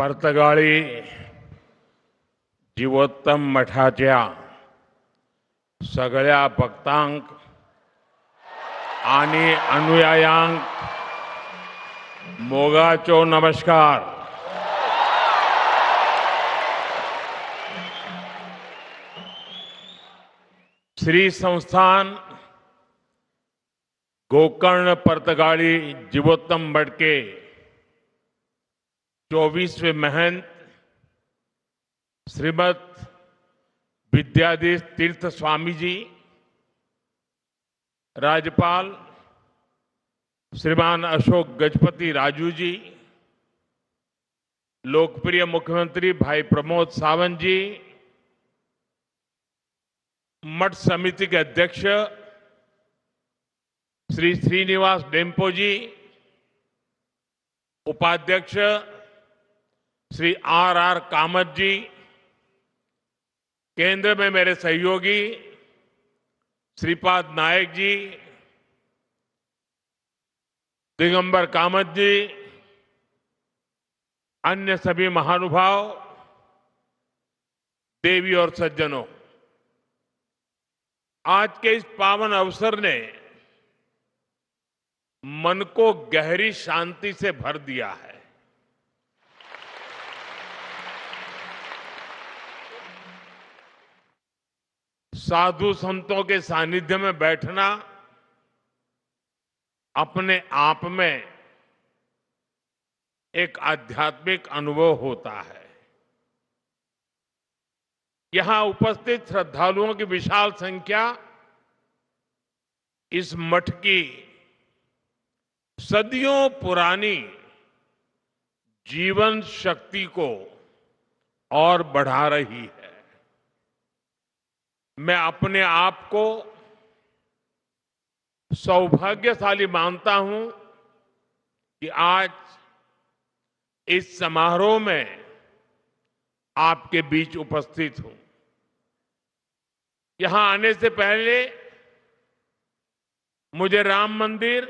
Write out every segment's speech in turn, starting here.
पर्तगाळी जीवोत्तम मठाच्या सगळ्या भक्तांक आणि अनुयायांक मोगाचो नमस्कार. श्री संस्थान गोकर्ण पर्तगाळी जीवोत्तम मठ के 24वें महंत श्रीमद विद्याधीश तीर्थ स्वामी जी, राज्यपाल श्रीमान अशोक गजपति राजू जी, लोकप्रिय मुख्यमंत्री भाई प्रमोद सावंत जी, मठ समिति के अध्यक्ष श्री श्रीनिवास डेम्पो जी, उपाध्यक्ष श्री आर कामत जी, केंद्र में मेरे सहयोगी श्रीपाद नायक जी, दिगंबर कामत जी, अन्य सभी महानुभाव, देवी और सज्जनों, आज के इस पावन अवसर ने मन को गहरी शांति से भर दिया है. साधु संतों के सानिध्य में बैठना अपने आप में एक आध्यात्मिक अनुभव होता है. यहां उपस्थित श्रद्धालुओं की विशाल संख्या इस मठ की सदियों पुरानी जीवन शक्ति को और बढ़ा रही है. मैं अपने आप को सौभाग्यशाली मानता हूं कि आज इस समारोह में आपके बीच उपस्थित हूं. यहां आने से पहले मुझे राम मंदिर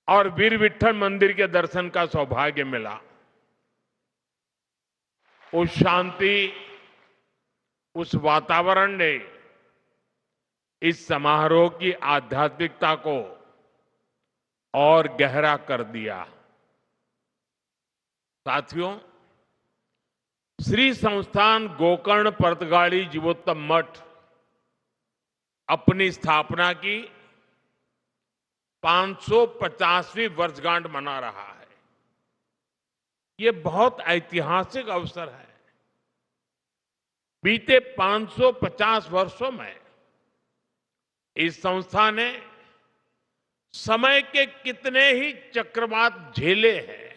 और वीर विट्ठल मंदिर के दर्शन का सौभाग्य मिला. उस शांति, उस वातावरण ने इस समारोह की आध्यात्मिकता को और गहरा कर दिया. साथियों, श्री संस्थान गोकर्ण पर्तगाळी जीवोत्तम मठ अपनी स्थापना की 550वीं वर्षगांठ मना रहा है. ये बहुत ऐतिहासिक अवसर है. बीते 550 वर्षों में इस संस्था ने समय के कितने ही चक्रवात झेले हैं.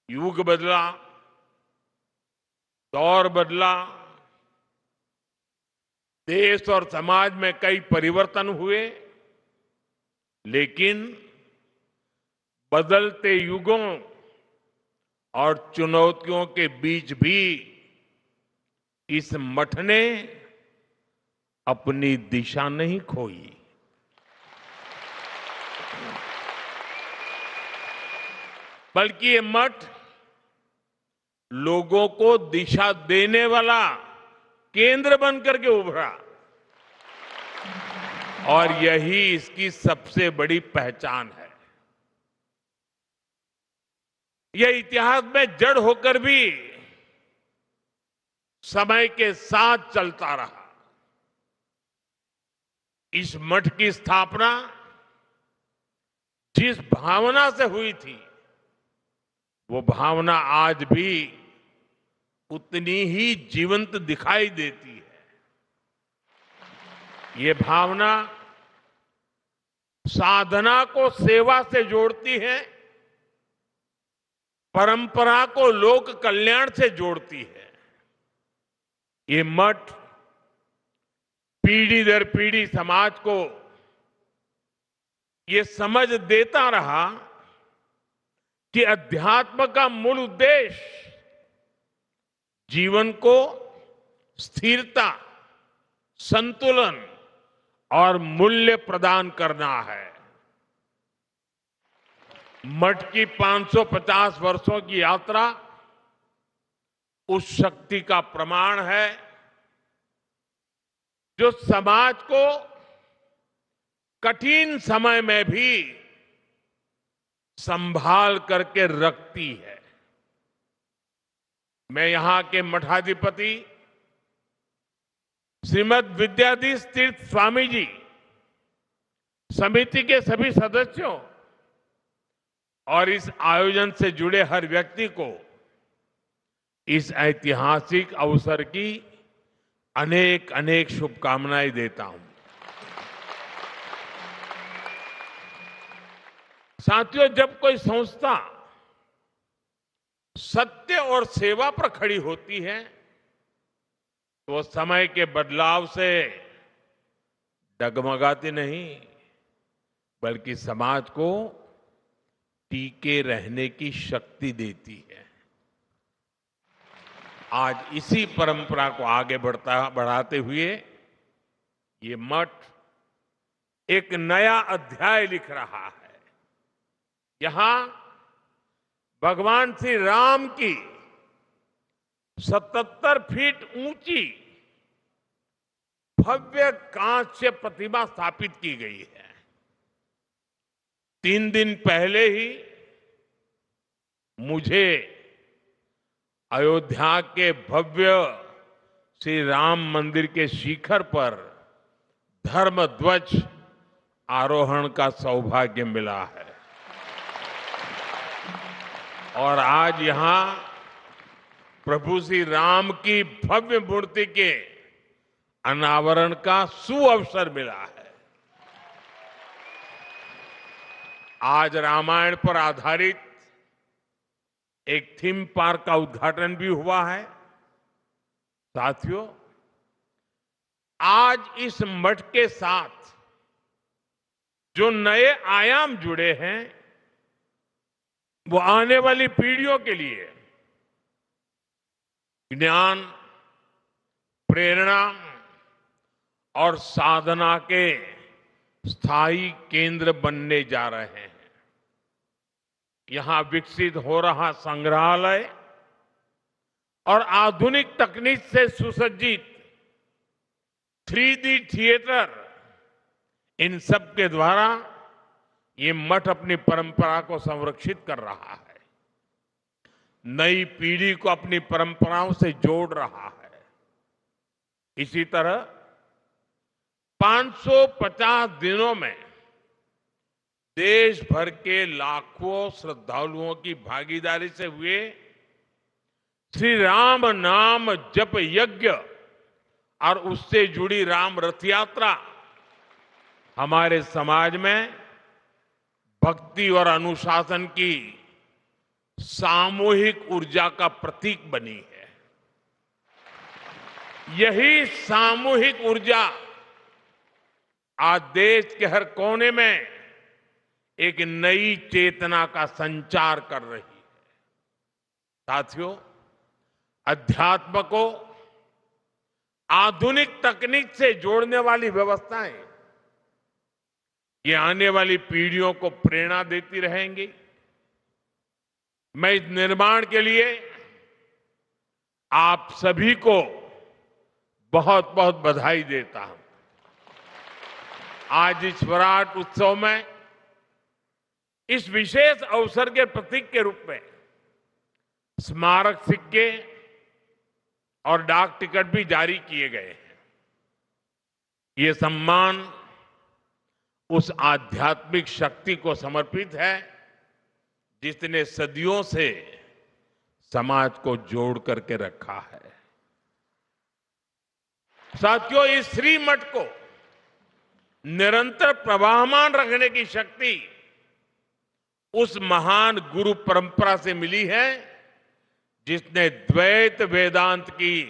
युग बदला, दौर बदला, देश और समाज में कई परिवर्तन हुए, लेकिन बदलते युगों और चुनौतियों के बीच भी इस मठ ने अपनी दिशा नहीं खोई. बल्कि ये मठ लोगों को दिशा देने वाला केंद्र बनकर के उभरा, और यही इसकी सबसे बड़ी पहचान है. यह इतिहास में जड़ होकर भी समय के साथ चलता रहा. इस मठ की स्थापना जिस भावना से हुई थी, वो भावना आज भी उतनी ही जीवंत दिखाई देती है. ये भावना साधना को सेवा से जोड़ती है, परंपरा को लोक कल्याण से जोड़ती है. ये मठ पीढ़ी दर पीढ़ी समाज को ये समझ देता रहा कि अध्यात्म का मूल उद्देश्य जीवन को स्थिरता, संतुलन और मूल्य प्रदान करना है. मठ की 550 वर्षों की यात्रा उस शक्ति का प्रमाण है जो समाज को कठिन समय में भी संभाल करके रखती है। मैं यहां के मठाधिपति श्रीमद विद्याधीश तीर्थ स्वामी जी, समिति के सभी सदस्यों और इस आयोजन से जुड़े हर व्यक्ति को इस ऐतिहासिक अवसर की अनेक अनेक शुभकामनाएं देता हूं। साथियों, जब कोई संस्था सत्य और सेवा पर खड़ी होती है तो वो समय के बदलाव से डगमगाती नहीं, बल्कि समाज को टीके रहने की शक्ति देती है। आज इसी परंपरा को आगे बढ़ाते हुए ये मठ एक नया अध्याय लिख रहा है। यहां भगवान श्री राम की 77 फीट ऊंची भव्य कांस्य प्रतिमा स्थापित की गई है। 3 दिन पहले ही मुझे अयोध्या के भव्य श्री राम मंदिर के शिखर पर धर्म ध्वज आरोहण का सौभाग्य मिला है और आज यहां प्रभु श्री राम की भव्य मूर्ति के अनावरण का सुअवसर मिला है। आज रामायण पर आधारित एक थीम पार्क का उद्घाटन भी हुआ है। साथियों, आज इस मठ के साथ जो नए आयाम जुड़े हैं वो आने वाली पीढ़ियों के लिए ज्ञान, प्रेरणा और साधना के स्थायी केंद्र बनने जा रहे हैं। यहां विकसित हो रहा संग्रहालय और आधुनिक तकनीक से सुसज्जित 3D थिएटर, इन सब के द्वारा ये मठ अपनी परंपरा को संरक्षित कर रहा है, नई पीढ़ी को अपनी परंपराओं से जोड़ रहा है। इसी तरह 550 दिनों में देश भर के लाखों श्रद्धालुओं की भागीदारी से हुए श्री राम नाम जप यज्ञ और उससे जुड़ी राम रथ यात्रा हमारे समाज में भक्ति और अनुशासन की सामूहिक ऊर्जा का प्रतीक बनी है। यही सामूहिक ऊर्जा आज देश के हर कोने में एक नई चेतना का संचार कर रही है। साथियों, अध्यात्म को आधुनिक तकनीक से जोड़ने वाली व्यवस्थाएं ये आने वाली पीढ़ियों को प्रेरणा देती रहेंगी। मैं इस निर्माण के लिए आप सभी को बहुत बहुत बधाई देता हूं। आज इस विराट उत्सव में इस विशेष अवसर के प्रतीक के रूप में स्मारक सिक्के और डाक टिकट भी जारी किए गए हैं। ये सम्मान उस आध्यात्मिक शक्ति को समर्पित है जिसने सदियों से समाज को जोड़ करके रखा है। साथियों, इस श्री मठ को निरंतर प्रवाहमान रखने की शक्ति उस महान गुरु परंपरा से मिली है जिसने द्वैत वेदांत की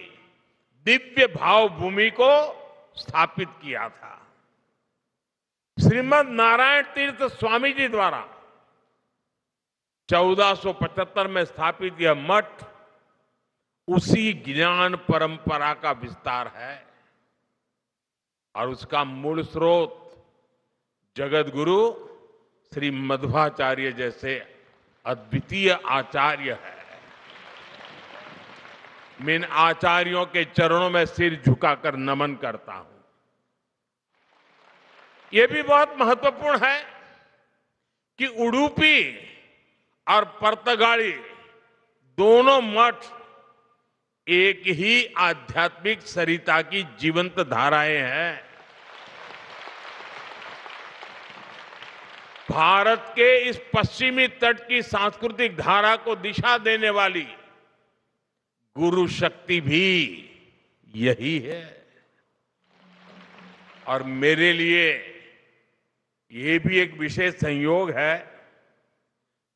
दिव्य भाव भूमि को स्थापित किया था। श्रीमद नारायण तीर्थ स्वामी जी द्वारा 1475 में स्थापित यह मठ उसी ज्ञान परंपरा का विस्तार है और उसका मूल स्रोत जगत गुरु श्री मध्वाचार्य जैसे अद्वितीय आचार्य है। मैं इन आचार्यों के चरणों में सिर झुकाकर नमन करता हूं। यह भी बहुत महत्वपूर्ण है कि उडुपी और पर्तगाली दोनों मठ एक ही आध्यात्मिक सरिता की जीवंत धाराएं हैं। भारत के इस पश्चिमी तट की सांस्कृतिक धारा को दिशा देने वाली गुरु शक्ति भी यही है। और मेरे लिए ये भी एक विशेष संयोग है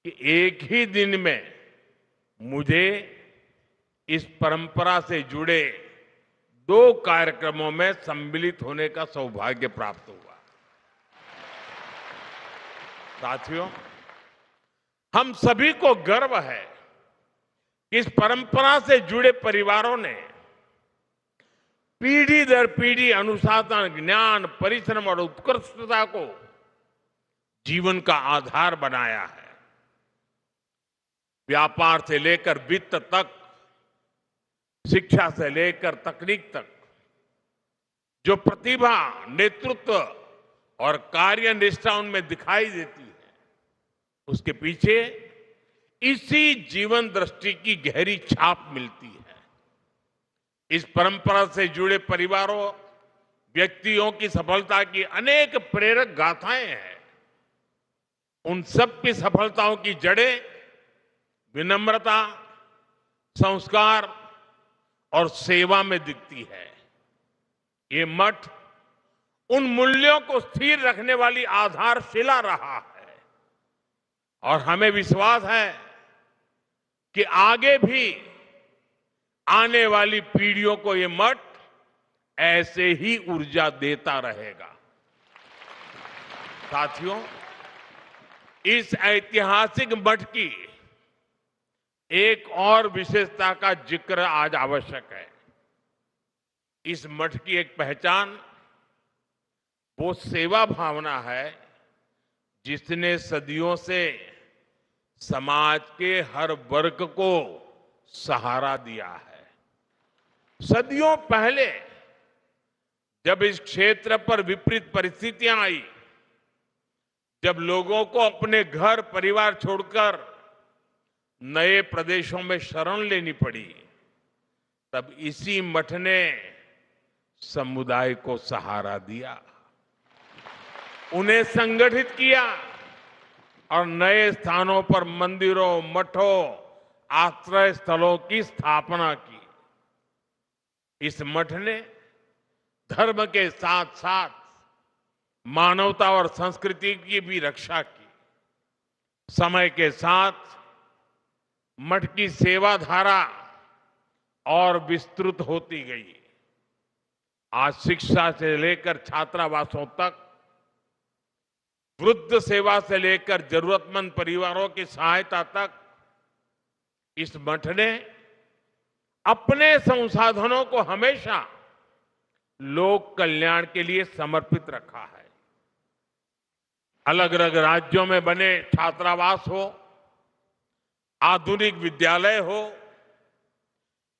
कि एक ही दिन में मुझे इस परंपरा से जुड़े 2 कार्यक्रमों में सम्मिलित होने का सौभाग्य प्राप्त हुआ। साथियों, हम सभी को गर्व है कि इस परंपरा से जुड़े परिवारों ने पीढ़ी दर पीढ़ी अनुशासन, ज्ञान, परिश्रम और उत्कृष्टता को जीवन का आधार बनाया है। व्यापार से लेकर वित्त तक, शिक्षा से लेकर तकनीक तक जो प्रतिभा, नेतृत्व और कार्य निष्ठा उनमें दिखाई देती है, उसके पीछे इसी जीवन दृष्टि की गहरी छाप मिलती है। इस परंपरा से जुड़े परिवारों, व्यक्तियों की सफलता की अनेक प्रेरक गाथाएं हैं। उन सब की सफलताओं की जड़ें विनम्रता, संस्कार और सेवा में दिखती है। ये मठ उन मूल्यों को स्थिर रखने वाली आधारशिला रहा है और हमें विश्वास है कि आगे भी आने वाली पीढ़ियों को ये मठ ऐसे ही ऊर्जा देता रहेगा। साथियों, इस ऐतिहासिक मठ की एक और विशेषता का जिक्र आज आवश्यक है। इस मठ की एक पहचान वो सेवा भावना है जिसने सदियों से समाज के हर वर्ग को सहारा दिया है। सदियों पहले जब इस क्षेत्र पर विपरीत परिस्थितियां आई, जब लोगों को अपने घर परिवार छोड़कर नए प्रदेशों में शरण लेनी पड़ी, तब इसी मठ ने समुदाय को सहारा दिया, उन्हें संगठित किया और नए स्थानों पर मंदिरों, मठों, आश्रय स्थलों की स्थापना की। इस मठ ने धर्म के साथ साथ मानवता और संस्कृति की भी रक्षा की। समय के साथ मठ की सेवा धारा और विस्तृत होती गई। आज शिक्षा से लेकर छात्रावासों तक, वृद्ध सेवा से लेकर जरूरतमंद परिवारों की सहायता तक, इस मठ ने अपने संसाधनों को हमेशा लोक कल्याण के लिए समर्पित रखा है। अलग अलग राज्यों में बने छात्रावास हो, आधुनिक विद्यालय हो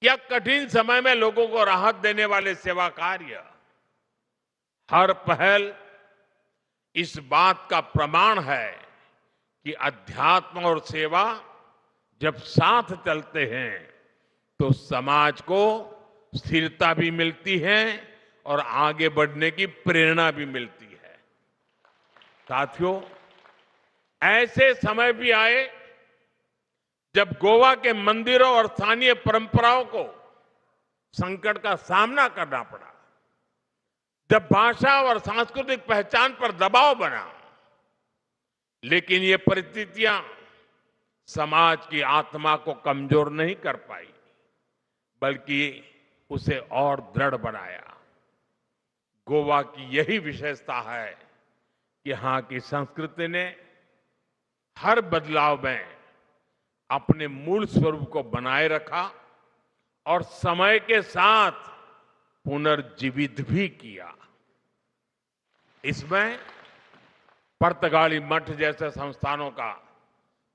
या कठिन समय में लोगों को राहत देने वाले सेवा कार्य, हर पहल इस बात का प्रमाण है कि अध्यात्म और सेवा जब साथ चलते हैं तो समाज को स्थिरता भी मिलती है और आगे बढ़ने की प्रेरणा भी मिलती है। साथियों, ऐसे समय भी आए जब गोवा के मंदिरों और स्थानीय परंपराओं को संकट का सामना करना पड़ा, जब भाषा और सांस्कृतिक पहचान पर दबाव बना, लेकिन ये परिस्थितियां समाज की आत्मा को कमजोर नहीं कर पाई, बल्कि उसे और दृढ़ बनाया। गोवा की यही विशेषता है कि यहां की संस्कृति ने हर बदलाव में अपने मूल स्वरूप को बनाए रखा और समय के साथ पुनर्जीवित भी किया। इसमें पर्तगाली मठ जैसे संस्थानों का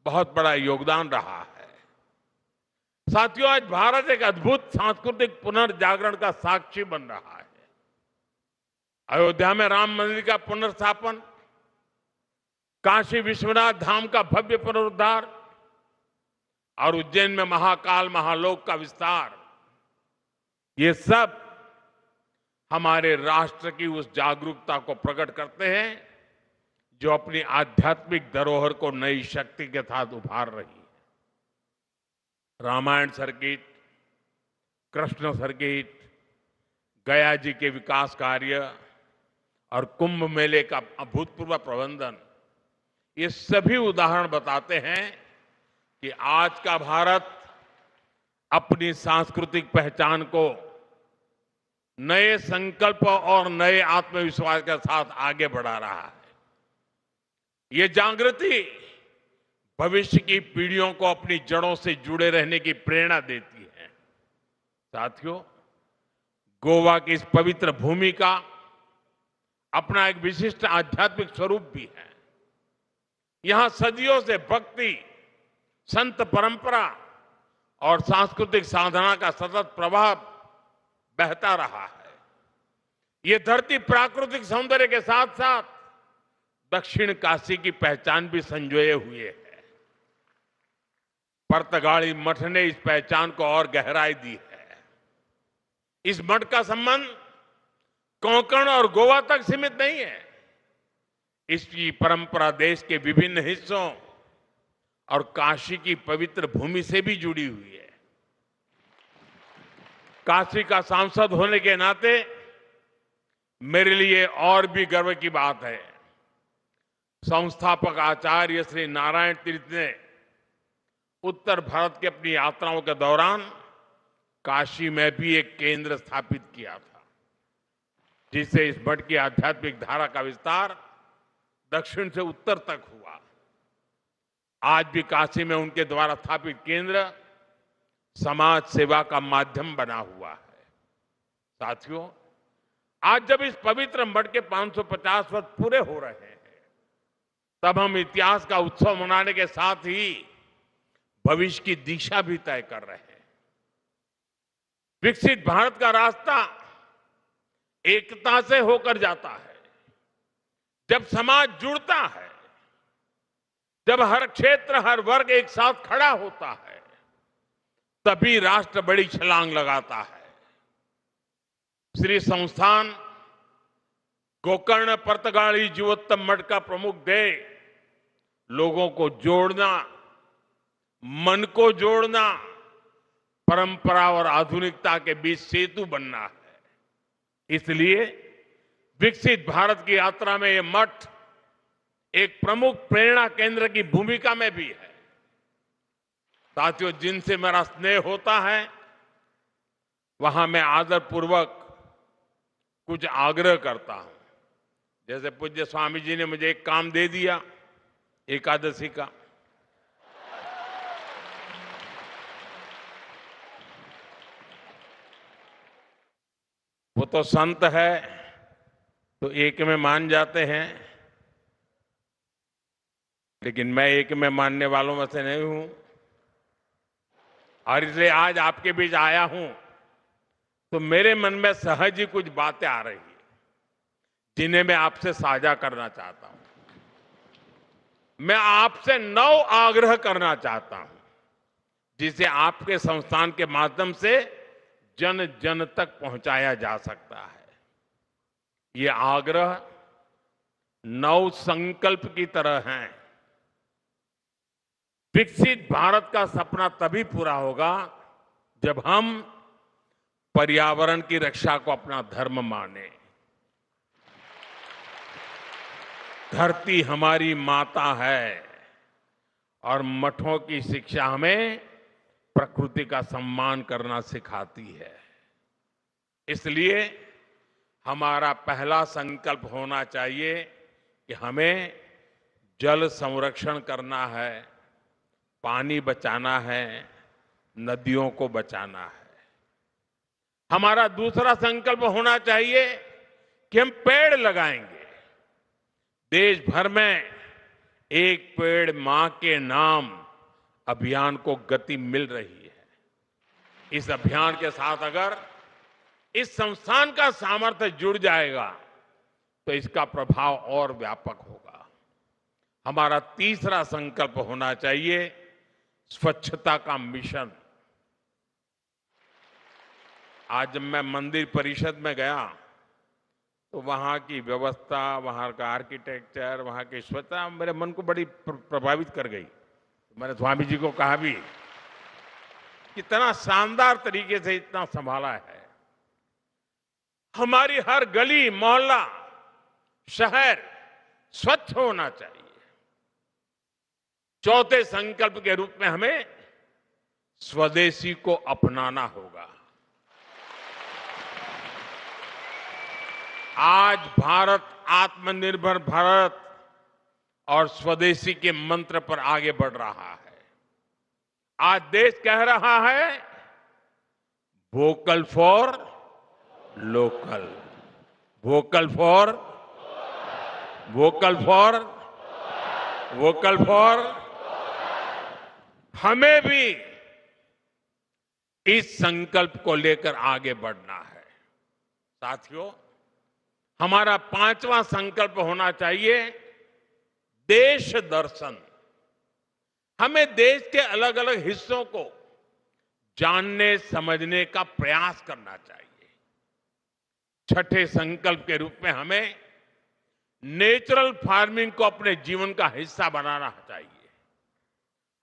बहुत बड़ा योगदान रहा है। साथियों, आज भारत एक अद्भुत सांस्कृतिक पुनर्जागरण का साक्षी बन रहा है। अयोध्या में राम मंदिर का पुनर्स्थापन, काशी विश्वनाथ धाम का भव्य पुनरुद्धार और उज्जैन में महाकाल महालोक का विस्तार, ये सब हमारे राष्ट्र की उस जागरूकता को प्रकट करते हैं जो अपनी आध्यात्मिक धरोहर को नई शक्ति के साथ उभार रही है। रामायण सर्किट, कृष्ण सर्किट, गया जी के विकास कार्य और कुंभ मेले का अभूतपूर्व प्रबंधन, ये सभी उदाहरण बताते हैं कि आज का भारत अपनी सांस्कृतिक पहचान को नए संकल्प और नए आत्मविश्वास के साथ आगे बढ़ा रहा है। ये जागृति भविष्य की पीढ़ियों को अपनी जड़ों से जुड़े रहने की प्रेरणा देती है। साथियों, गोवा की इस पवित्र भूमि का अपना एक विशिष्ट आध्यात्मिक स्वरूप भी है। यहां सदियों से भक्ति, संत परंपरा और सांस्कृतिक साधना का सतत प्रवाह बहता रहा है। ये धरती प्राकृतिक सौंदर्य के साथ साथ दक्षिण काशी की पहचान भी संजोए हुए है। पर्तगाली मठ ने इस पहचान को और गहराई दी है। इस मठ का संबंध कोंकण और गोवा तक सीमित नहीं है। इसकी परंपरा देश के विभिन्न हिस्सों और काशी की पवित्र भूमि से भी जुड़ी हुई है। काशी का सांसद होने के नाते मेरे लिए और भी गर्व की बात है। संस्थापक आचार्य श्री नारायण तीर्थ ने उत्तर भारत की अपनी यात्राओं के दौरान काशी में भी एक केंद्र स्थापित किया था, जिससे इस मठ की आध्यात्मिक धारा का विस्तार दक्षिण से उत्तर तक हुआ। आज भी काशी में उनके द्वारा स्थापित केंद्र समाज सेवा का माध्यम बना हुआ है। साथियों, आज जब इस पवित्र मठ के 550 वर्ष पूरे हो रहे हैं, तब हम इतिहास का उत्सव मनाने के साथ ही भविष्य की दिशा भी तय कर रहे हैं। विकसित भारत का रास्ता एकता से होकर जाता है। जब समाज जुड़ता है, जब हर क्षेत्र, हर वर्ग एक साथ खड़ा होता है, तभी राष्ट्र बड़ी छलांग लगाता है। श्री संस्थान गोकर्ण पर्तगाली जीवोत्तम मठ का प्रमुख ध्येय लोगों को जोड़ना, मन को जोड़ना, परंपरा और आधुनिकता के बीच सेतु बनना है। इसलिए विकसित भारत की यात्रा में यह मठ एक प्रमुख प्रेरणा केंद्र की भूमिका में भी है। साथियों, जिनसे मेरा स्नेह होता है, वहां मैं आदरपूर्वक कुछ आग्रह करता हूं। जैसे पूज्य स्वामी जी ने मुझे एक काम दे दिया एकादशी का। वो तो संत है तो एक में मान जाते हैं, लेकिन मैं एक में मानने वालों में से नहीं हूं, और इसलिए आज आपके बीच आया हूं तो मेरे मन में सहज ही कुछ बातें आ रही हैं जिन्हें मैं आपसे साझा करना चाहता हूं। मैं आपसे 9 आग्रह करना चाहता हूं, जिसे आपके संस्थान के माध्यम से जन जन तक पहुंचाया जा सकता है। ये आग्रह 9 संकल्प की तरह हैं। विकसित भारत का सपना तभी पूरा होगा जब हम पर्यावरण की रक्षा को अपना धर्म माने। धरती हमारी माता है और मठों की शिक्षा हमें प्रकृति का सम्मान करना सिखाती है। इसलिए हमारा पहला संकल्प होना चाहिए कि हमें जल संरक्षण करना है, पानी बचाना है, नदियों को बचाना है। हमारा दूसरा संकल्प होना चाहिए कि हम पेड़ लगाएंगे। देश भर में एक पेड़ मां के नाम अभियान को गति मिल रही है। इस अभियान के साथ अगर इस संस्थान का सामर्थ्य जुड़ जाएगा तो इसका प्रभाव और व्यापक होगा। हमारा तीसरा संकल्प होना चाहिए स्वच्छता का मिशन। आज जब मैं मंदिर परिषद में गया तो वहां की व्यवस्था, वहां का आर्किटेक्चर, वहां की स्वच्छता मेरे मन को बड़ी प्रभावित कर गई। मैंने स्वामी जी को कहा भी, कितना शानदार तरीके से इतना संभाला है। हमारी हर गली, मोहल्ला, शहर स्वच्छ होना चाहिए। चौथे संकल्प के रूप में हमें स्वदेशी को अपनाना होगा। आज भारत आत्मनिर्भर भारत और स्वदेशी के मंत्र पर आगे बढ़ रहा है। आज देश कह रहा है vocal for local, vocal for vocal for vocal for. हमें भी इस संकल्प को लेकर आगे बढ़ना है। साथियों, हमारा पांचवा संकल्प होना चाहिए देश दर्शन। हमें देश के अलग अलग हिस्सों को जानने समझने का प्रयास करना चाहिए। छठे संकल्प के रूप में हमें नेचुरल फार्मिंग को अपने जीवन का हिस्सा बनाना चाहिए।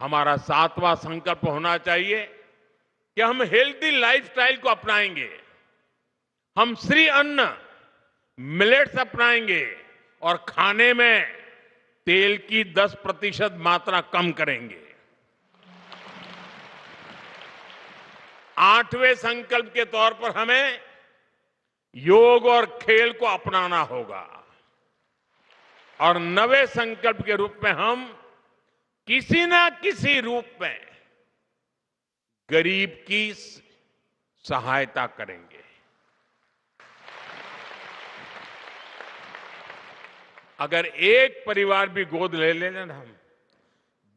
हमारा सातवां संकल्प होना चाहिए कि हम हेल्दी लाइफस्टाइल को अपनाएंगे। हम श्री अन्न, मिलेट्स अपनाएंगे और खाने में तेल की 10% मात्रा कम करेंगे। आठवें संकल्प के तौर पर हमें योग और खेल को अपनाना होगा। और नवे संकल्प के रूप में हम किसी ना किसी रूप में गरीब की सहायता करेंगे। अगर एक परिवार भी गोद ले लेना ना, हम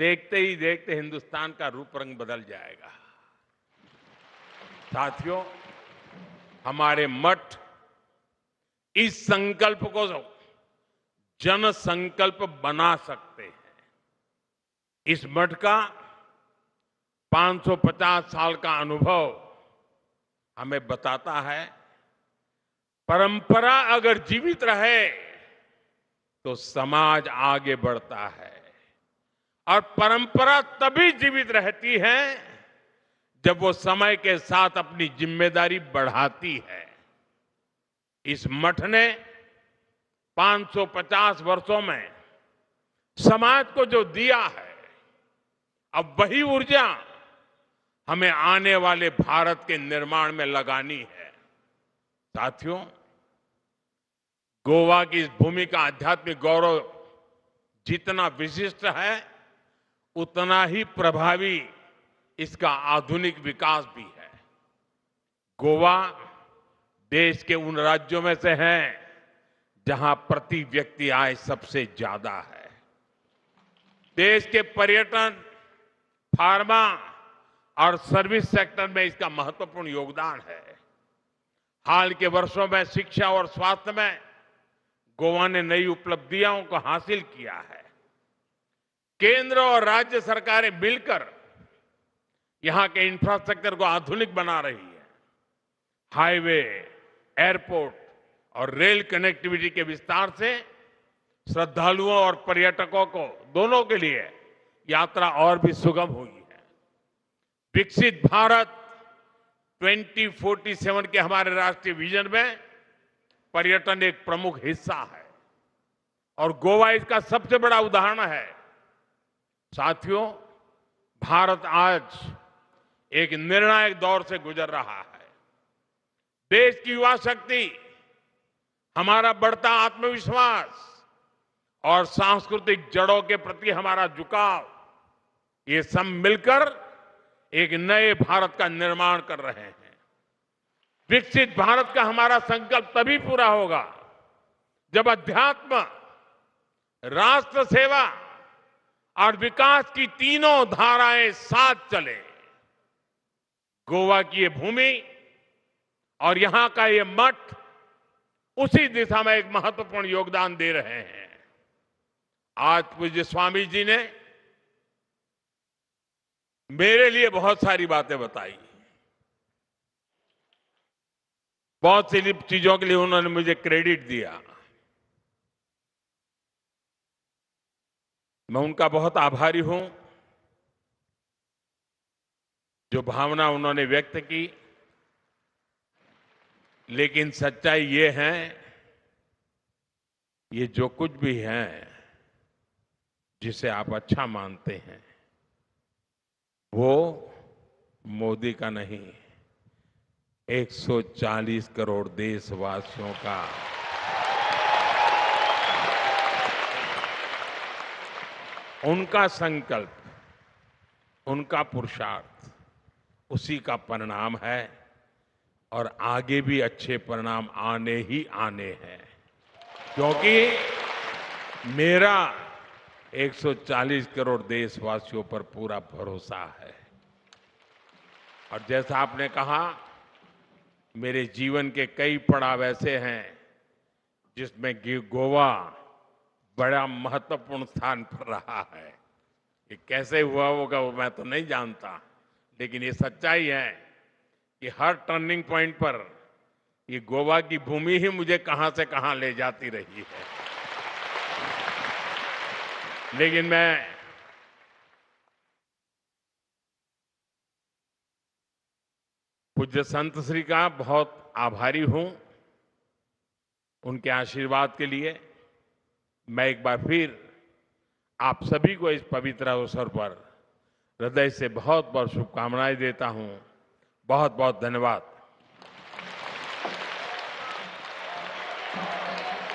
देखते ही देखते हिंदुस्तान का रूप रंग बदल जाएगा। साथियों, हमारे मठ इस संकल्प को जन संकल्प बना सकते हैं। इस मठ का 550 साल का अनुभव हमें बताता है, परंपरा अगर जीवित रहे तो समाज आगे बढ़ता है। और परंपरा तभी जीवित रहती है जब वो समय के साथ अपनी जिम्मेदारी बढ़ाती है। इस मठ ने 550 वर्षों में समाज को जो दिया है, अब वही ऊर्जा हमें आने वाले भारत के निर्माण में लगानी है। साथियों, गोवा की इस भूमि का आध्यात्मिक गौरव जितना विशिष्ट है, उतना ही प्रभावी इसका आधुनिक विकास भी है। गोवा देश के उन राज्यों में से है जहां प्रति व्यक्ति आय सबसे ज्यादा है। देश के पर्यटन, फार्मा और सर्विस सेक्टर में इसका महत्वपूर्ण योगदान है। हाल के वर्षों में शिक्षा और स्वास्थ्य में गोवा ने नई उपलब्धियों को हासिल किया है। केंद्र और राज्य सरकारें मिलकर यहां के इंफ्रास्ट्रक्चर को आधुनिक बना रही है। हाईवे, एयरपोर्ट और रेल कनेक्टिविटी के विस्तार से श्रद्धालुओं और पर्यटकों को दोनों के लिए यात्रा और भी सुगम हुई है। विकसित भारत 2047 के हमारे राष्ट्रीय विजन में पर्यटन एक प्रमुख हिस्सा है और गोवा इसका सबसे बड़ा उदाहरण है। साथियों, भारत आज एक निर्णायक दौर से गुजर रहा है। देश की युवा शक्ति, हमारा बढ़ता आत्मविश्वास और सांस्कृतिक जड़ों के प्रति हमारा झुकाव, ये सब मिलकर एक नए भारत का निर्माण कर रहे हैं। विकसित भारत का हमारा संकल्प तभी पूरा होगा जब अध्यात्म, राष्ट्र सेवा और विकास की तीनों धाराएं साथ चले। गोवा की ये भूमि और यहां का ये मठ उसी दिशा में एक महत्वपूर्ण योगदान दे रहे हैं। आज पूज्य स्वामी जी ने मेरे लिए बहुत सारी बातें बताई, बहुत सी चीजों के लिए उन्होंने मुझे क्रेडिट दिया। मैं उनका बहुत आभारी हूं। जो भावना उन्होंने व्यक्त की, लेकिन सच्चाई ये है, ये जो कुछ भी है जिसे आप अच्छा मानते हैं वो मोदी का नहीं, 140 करोड़ देशवासियों का उनका संकल्प, उनका पुरुषार्थ, उसी का परिणाम है और आगे भी अच्छे परिणाम आने ही आने हैं। क्योंकि मेरा 140 करोड़ देशवासियों पर पूरा भरोसा है। और जैसा आपने कहा, मेरे जीवन के कई पड़ाव ऐसे हैं जिसमें गोवा बड़ा महत्वपूर्ण स्थान पर रहा है। ये कैसे हुआ होगा वो मैं तो नहीं जानता, लेकिन ये सच्चाई है कि हर टर्निंग पॉइंट पर ये गोवा की भूमि ही मुझे कहां से कहां ले जाती रही है। लेकिन मैं पूज्य संत श्री का बहुत आभारी हूं। उनके आशीर्वाद के लिए मैं एक बार फिर आप सभी को इस पवित्र अवसर पर हृदय से बहुत बहुत शुभकामनाएं देता हूं। बहुत बहुत धन्यवाद।